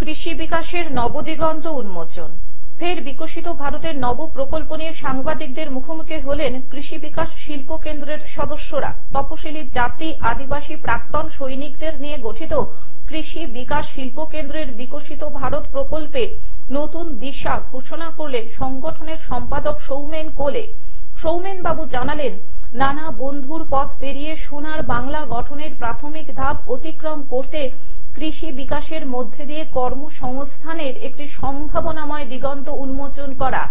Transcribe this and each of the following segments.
কৃষি বিকাশের নবদিগন্ত উন্মোচন। ফের বিকশিত ভারতের নব প্রকল্প নিয়ে সাংবাদিকদের মুখোমুখি হলেন কৃষি বিকাশ শিল্প কেন্দ্রের সদস্যরা। তপশিলি জাতি, আদিবাসী, প্রাক্তন সৈনিকদের নিয়ে গঠিত কৃষি বিকাশ শিল্প কেন্দ্রের বিকশিত ভারত প্রকল্পে নতুন দিশা ঘোষণা করলেন সংগঠনের সম্পাদক সৌমেন কোলে। সৌমেন বাবু জানালেন, নানা বন্ধুর পথ পেরিয়ে সোনার বাংলা গঠনের প্রাথমিক ধাপ অতিক্রম করতে কৃষি বিকাশের মধ্যে দিয়ে কর্মসংস্থানের একটি সম্ভাবনাময় দিগন্ত উন্মোচন করা।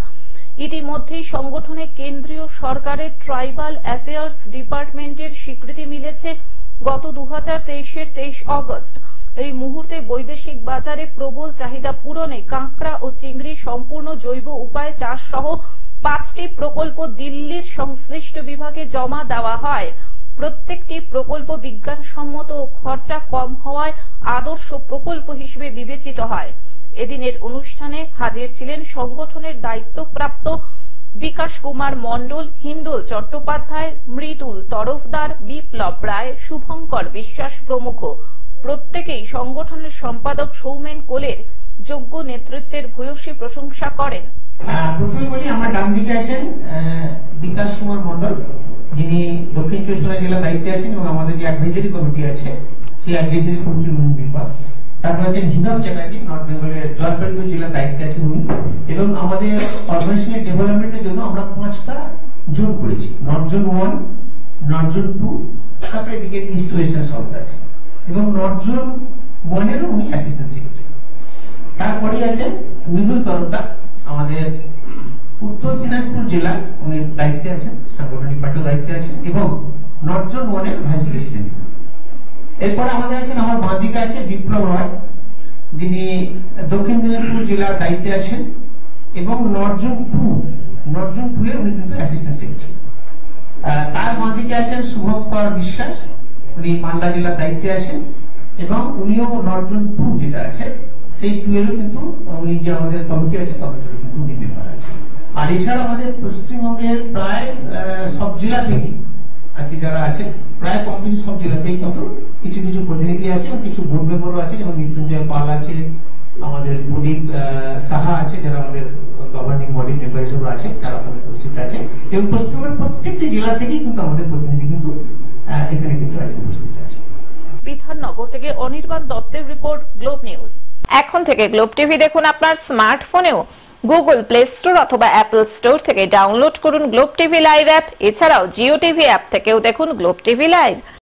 ইতিমধ্যেই সংগঠনে কেন্দ্রীয় সরকারের ট্রাইবাল অ্যাফেয়ার্স ডিপার্টমেন্টের স্বীকৃতি মিলেছে গত 2023-এর 23 অগস্ট। এই মুহূর্তে বৈদেশিক বাজারে প্রবল চাহিদা পূরণে কাঁকড়া ও চিংড়ি সম্পূর্ণ জৈব উপায়ে চাষ সহ 5টি প্রকল্প দিল্লির সংশ্লিষ্ট বিভাগে জমা দেওয়া হয়। প্রত্যেকটি প্রকল্প বিজ্ঞানসম্মত ও খরচা কম হওয়ায় আদর্শ প্রকল্প হিসেবে বিবেচিত হয়। এদিনের অনুষ্ঠানে হাজির ছিলেন সংগঠনের দায়িত্বপ্রাপ্ত বিকাশ কুমার মণ্ডল, হিন্দুল চট্টোপাধ্যায়, মৃদুল তরফদার, বিপ্লব রায়, শুভঙ্কর বিশ্বাস প্রমুখ। প্রত্যেকেই সংগঠনের সম্পাদক সৌমেন কোলের যোগ্য নেতৃত্বের ভূয়সী প্রশংসা করেন। প্রথমে বলি, আমার ডান দিকে আছেন বিকাশ কুমার মণ্ডল, যিনি দক্ষিণ চব্বিশ পরগনা জেলার দায়িত্বে আছেন এবং আমাদের যে অ্যাডভাইজারি কমিটি আছে সেই অ্যাডভাইজারি কমিটির মেম্বার। তারপর আছেন হিনাব চ্যাটার্জি, নর্থ বেঙ্গলের জলপাইগুড়ি জেলার দায়িত্বে আছেন উনি। এবং আমাদের অর্গানাইজেশনের ডেভেলপমেন্টের জন্য আমরা 5টা জোন করেছি, নর্থ জোন 1, নর্থ জোন 2, তারপরে এদিকে ইস্ট ওয়েস্টার্ন সাউথ আছে এবং নর্থ জোন 1 এরও উনি অ্যাসিস্ট্যান্ট সেক্রেটারি। তারপরে আছেন মৃদুল তরফদার, আমাদের উত্তর দিনাজপুর জেলা উনি দায়িত্বে আছেন, সাংগঠনিক পার্টির দায়িত্বে আছেন এবং নর্থ জোন 1 এর ভাইস প্রেসিডেন্ট। এরপরে আমাদের আছেন, আমার বাঁ দিকে আছে বিপ্লব রায়, যিনি দক্ষিণ দিনাজপুর জেলার দায়িত্বে আছেন এবং নর্থ জোন 2 এর উনি কিন্তু অ্যাসিস্ট্যান্ট সেক্রেটারি। তার বাঁ দিকে আছেন শুভঙ্কর বিশ্বাস, উনি মালদা জেলার দায়িত্বে আছেন এবং উনিও নর্থ জোন 2 যেটা আছে সেই 2 এরও কিন্তু উনি যে আমাদের কমিটি আছে কমিটির কিন্তু উনি মেম্বার আছেন। আর এছাড়া আমাদের পশ্চিমবঙ্গের প্রায় সব জেলা থেকে আর কি যারা আছে, প্রায় কম কিছু সব জেলাতেই কিন্তু কিছু কিছু প্রতিনিধি আছে এবং কিছু বোর্ড মেম্বারও আছে, যেমন মৃত্যুঞ্জয় পাল আছে, আমাদের প্রদীপ সাহা আছে, যারা আমাদের গভর্নিং বডি মেম্বার হিসেবে আছে, তারা উপস্থিত আছে এবং পশ্চিমবঙ্গের প্রত্যেকটি জেলা থেকেই কিন্তু আমাদের প্রতিনিধি কিন্তু এখানে কিন্তু উপস্থিত আছে। বিধাননগর থেকে অনির্বাণ দত্তের রিপোর্ট, গ্লোব নিউজ। এখন থেকে গ্লোব টিভি দেখুন আপনার স্মার্টফোনেও। গুগল প্লে স্টোর অথবা অ্যাপল স্টোর থেকে ডাউনলোড করুন গ্লোব টিভি লাইভ অ্যাপ। এছাড়াও জিও টিভি অ্যাপ থেকেও দেখুন গ্লোব টিভি লাইভ।